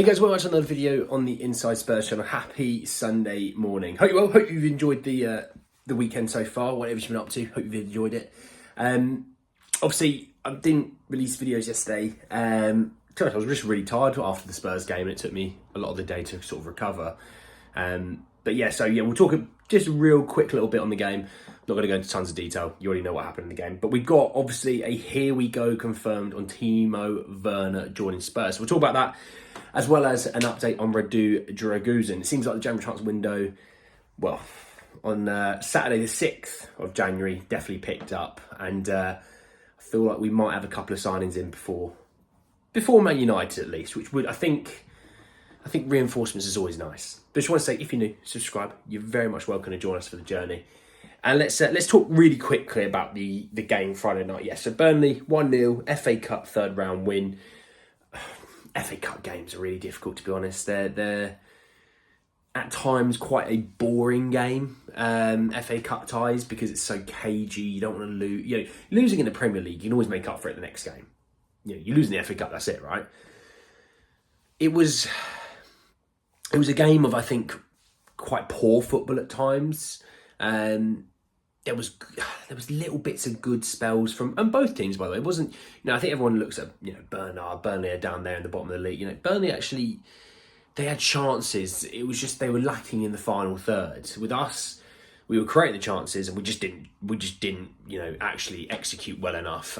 Hey guys, welcome to another video on the Inside Spurs channel. Happy Sunday morning. Hope you've enjoyed the weekend so far, whatever you've been up to. Hope you've enjoyed it. Obviously, I didn't release videos yesterday. I was just really tired after the Spurs game, and it took me a lot of the day to sort of recover. But yeah, we'll talk just a real quick little bit on the game. Not going to go into tons of detail. You already know what happened in the game. But we've got, obviously, a here we go confirmed on Timo Werner joining Spurs. So we'll talk about that, as well as an update on Dragusin. It seems like the January transfer window, well, on Saturday the 6th of January, definitely picked up. And I feel like we might have a couple of signings in before Man United, at least, which would, I think reinforcements is always nice. But I just want to say, if you're new, subscribe. You're very much welcome to join us for the journey. And let's talk really quickly about the game Friday night. Yes, so Burnley 1-0 FA Cup third round win. FA Cup games are really difficult, to be honest. They're at times quite a boring game. FA Cup ties, because it's so cagey. You don't want to lose. You know, losing in the Premier League, you can always make up for it the next game. You know, you lose in the FA Cup, that's it, right? It was a game of, I think, quite poor football at times. There was little bits of good spells from both teams, by the way. It wasn't, I think everyone looks at, Burnley are down there in the bottom of the league. Burnley actually, they had chances. It was just they were lacking in the final third. With us, we were creating the chances and we just didn't, actually execute well enough.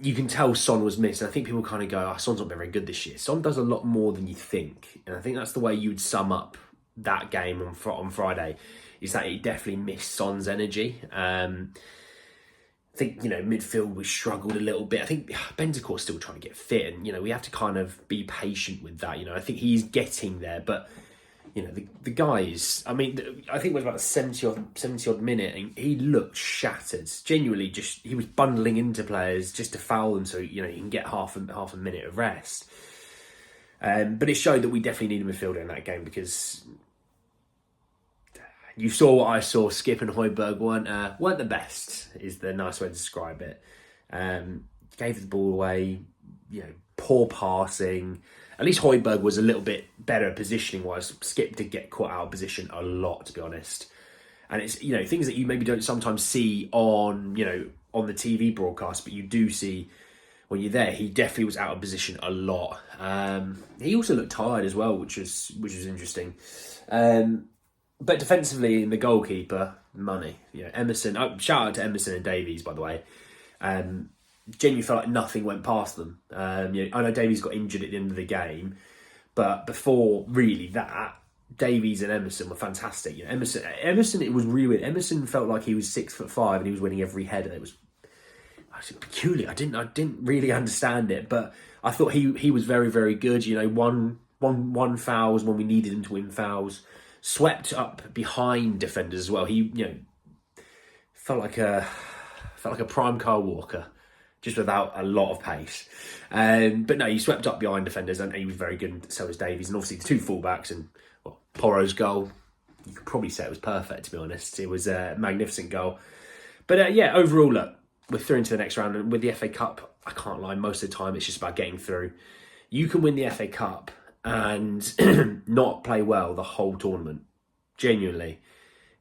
You can tell Son was missed. And I think people kind of go, Son's not been very good this year. Son does a lot more than you think. And I think that's the way you would sum up that game on Friday, is that he definitely missed Son's energy. I think, midfield we struggled a little bit. I think Bentancur's still trying to get fit, and, we have to kind of be patient with that. I think he's getting there, but, the guys, I think it was about 70 odd minute, and he looked shattered. Genuinely, he was bundling into players just to foul them so, he can get half a minute of rest. But it showed that we definitely need a midfielder in that game, because you saw what I saw. Skip and Højbjerg weren't the best, is the nice way to describe it. Gave the ball away, poor passing. At least Højbjerg was a little bit better positioning wise. Skip did get caught out of position a lot, to be honest. And it's, things that you maybe don't sometimes see on the TV broadcast, but you do see when you're there. He definitely was out of position a lot. He also looked tired as well, which was interesting. But defensively, the goalkeeper, money. Emerson. Shout out to Emerson and Davies, by the way. Genuinely felt like nothing went past them. I know Davies got injured at the end of the game, but before really that, Davies and Emerson were fantastic. Emerson, it was really weird. Emerson felt like he was 6'5" and he was winning every header. It was peculiar. I didn't really understand it, but I thought he was very, very good. Won fouls when we needed him to win fouls. Swept up behind defenders as well. He, felt like a prime Kyle Walker, just without a lot of pace. But no, he swept up behind defenders, and he was very good. And so was Davies, and obviously the two fullbacks, and Porro's goal. You could probably say it was perfect. To be honest, it was a magnificent goal. But overall, look, we're through into the next round, and with the FA Cup, I can't lie. Most of the time, it's just about getting through. You can win the FA Cup and not play well the whole tournament. Genuinely,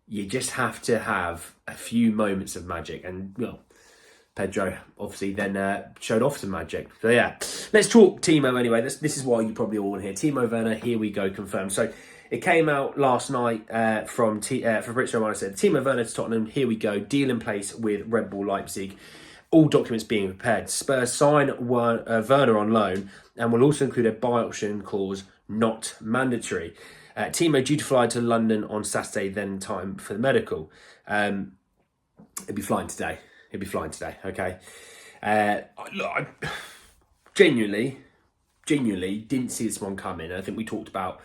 you just have to have a few moments of magic, and Pedro obviously then showed off some magic. So let's talk Timo anyway. This is why you probably all want to hear Timo Werner. Here we go, confirmed. So it came out last night from Fabrizio Romano. Said Timo Werner to Tottenham. Here we go. Deal in place with Red Bull Leipzig. All documents being prepared. Spurs sign Werner on loan, and will also include a buy option clause, not mandatory. Timo due to fly to London on Saturday, then time for the medical. He'll be flying today. Okay. Look, I genuinely didn't see this one coming. I think we talked about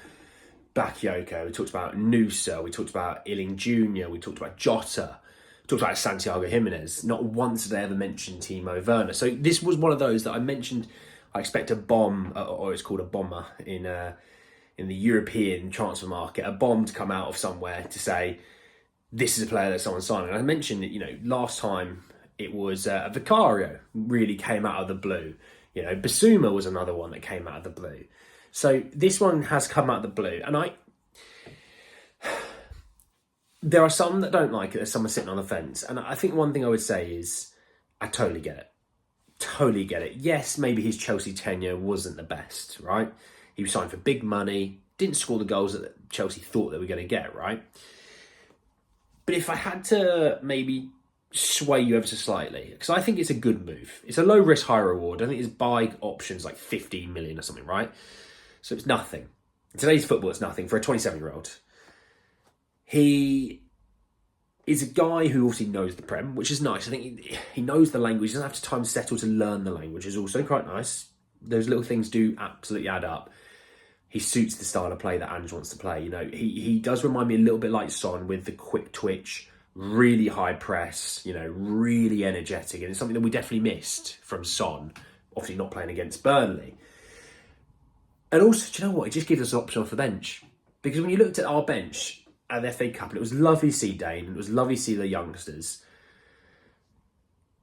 Bakayoko, we talked about Nusa, we talked about Illing Jr., we talked about Jota, we talked about Santiago Jimenez. Not once did I ever mention Timo Werner. So this was one of those that I mentioned. I expect a bomb, or it's called a bomber in the European transfer market, a bomb to come out of somewhere to say, this is a player that someone's signing. And I mentioned that, last time it was Vicario really came out of the blue. You know, Basuma was another one that came out of the blue. So this one has come out of the blue, and there are some that don't like it. There's some sitting on the fence, and I think one thing I would say is I totally get it. Totally get it. Yes, maybe his Chelsea tenure wasn't the best, right? He was signed for big money, didn't score the goals that Chelsea thought they were going to get, right? But if I had to maybe sway you ever so slightly, because I think it's a good move. It's a low risk, high reward. I think his buy option's like 15 million or something, right? So it's nothing. In today's football, it's nothing for a 27-year-old. He is a guy who obviously knows the Prem, which is nice. I think he knows the language. He doesn't have time to settle to learn the language, is also quite nice. Those little things do absolutely add up. He suits the style of play that Ange wants to play. You know, he does remind me a little bit like Son with the quick twitch, really high press, you know, really energetic. And it's something that we definitely missed from Son, obviously not playing against Burnley. And also, do you know what? It just gives us an option off the bench. Because when you looked at our bench at the FA Cup, and it was lovely to see Dane, and it was lovely to see the youngsters.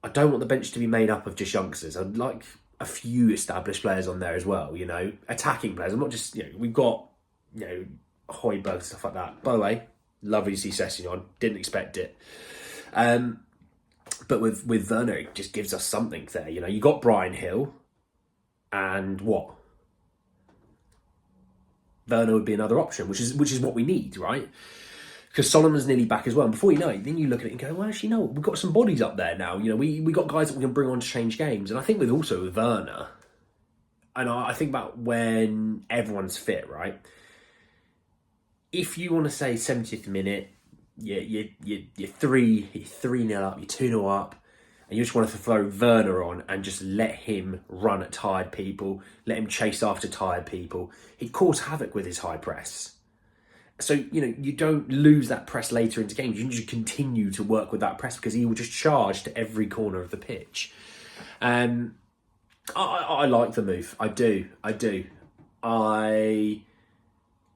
I don't want the bench to be made up of just youngsters. I'd like a few established players on there as well, you know, attacking players. I'm not just, you know, we've got, you know, Højbjerg, stuff like that. By the way, lovely to see Sessegnon. Didn't expect it. But with Werner, it just gives us something there. You know, you got Brian Hill, and what? Werner would be another option, which is what we need, right? Because Solomon's nearly back as well. And before you know it, then you look at it and go, well, actually, no, we've got some bodies up there now. You know, we got guys that we can bring on to change games. And I think with Werner, and I think about when everyone's fit, right? If you want to say 70th minute, you're 3-0 up, you're 2-0 up, and you just want to throw Werner on and just let him run at tired people, let him chase after tired people, he'd cause havoc with his high press. So, you know, you don't lose that press later into games. You can just continue to work with that press because he will just charge to every corner of the pitch. I like the move. I do. I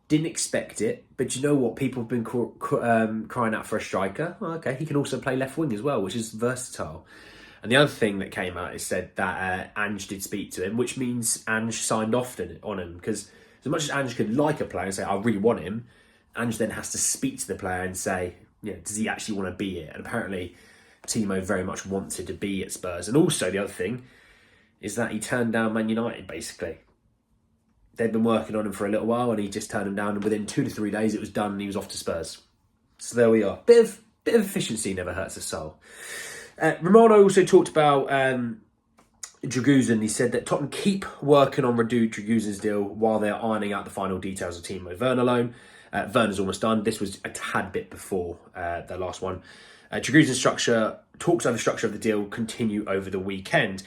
didn't expect it, but you know what? People have been crying out for a striker. Well, okay, he can also play left wing as well, which is versatile. And the other thing that came out is said that Ange did speak to him, which means Ange signed off on him. Because as much as Ange could like a player and say, I really want him, Ange then has to speak to the player and say, you know, does he actually want to be here? And apparently Timo very much wanted to be at Spurs. And also the other thing is that he turned down Man United, basically. They'd been working on him for a little while and he just turned him down. And within 2 to 3 days, it was done and he was off to Spurs. So there we are. Bit of efficiency never hurts a soul. Romano also talked about Dragusin. He said that Tottenham keep working on Dragusin's deal while they're ironing out the final details of Timo Werner loan. Werner's almost done. This was a tad bit before the last one. Dragusin's talks over structure of the deal continue over the weekend.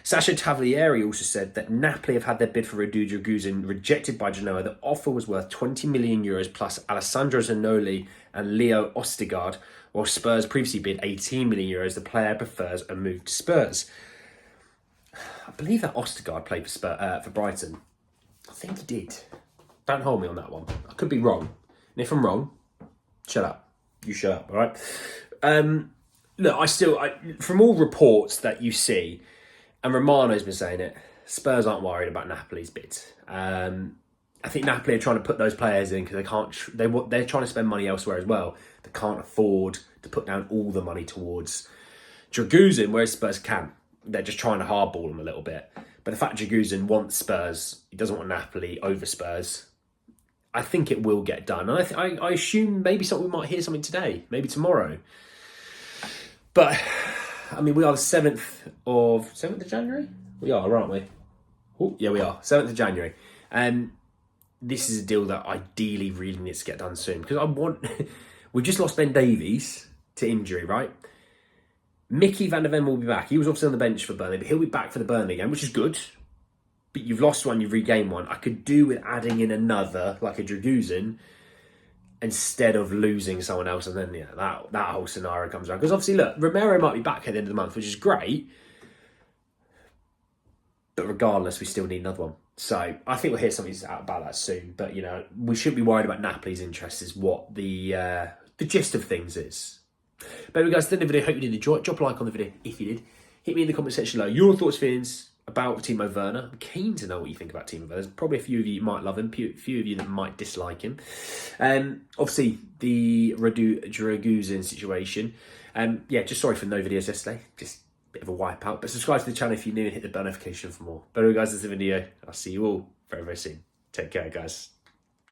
Sasha Tavolieri also said that Napoli have had their bid for Dragusin rejected by Genoa. The offer was worth 20 million euros plus Alessandro Zanoli and Leo Ostigard, while Spurs previously bid 18 million euros. The player prefers a move to Spurs. I believe that Ostigard played for Brighton. I think he did. Don't hold me on that one. I could be wrong. And if I'm wrong, shut up. You shut up, all right? Look, from all reports that you see, and Romano's been saying it, Spurs aren't worried about Napoli's bid. I think Napoli are trying to put those players in because they can't. They're trying to spend money elsewhere as well. They can't afford to put down all the money towards Dragusin, whereas Spurs can. They're just trying to hardball him a little bit. But the fact Dragusin wants Spurs, he doesn't want Napoli over Spurs. I think it will get done. And I assume maybe we might hear something today, maybe tomorrow. But I mean, we are the 7th of January. We are, aren't we? Oh, yeah, we are 7th of January. This is a deal that ideally really needs to get done soon because we've just lost Ben Davies to injury, right? Mickey van der Ven will be back. He was obviously on the bench for Burnley, but he'll be back for the Burnley game, which is good. But you've lost one, you've regained one. I could do with adding in another, like a Dragusin, instead of losing someone else. And then, yeah, that whole scenario comes around. Because obviously, look, Romero might be back at the end of the month, which is great. But regardless, we still need another one. So I think we'll hear something about that soon. But, you know, we shouldn't be worried about Napoli's interest is what the gist of things is. But anyway, guys, at the end of the video, hope you did enjoy it. Drop a like on the video if you did. Hit me in the comment section below your thoughts, feelings about Timo Werner. I'm keen to know what you think about Timo Werner. There's probably a few of you might love him, a few of you that might dislike him. Obviously, the Dragusin situation. Yeah, just sorry for no videos yesterday. Just a bit of a wipeout. But subscribe to the channel if you're new and hit the bell notification for more. But anyway, guys, that's the video. I'll see you all very, very soon. Take care, guys.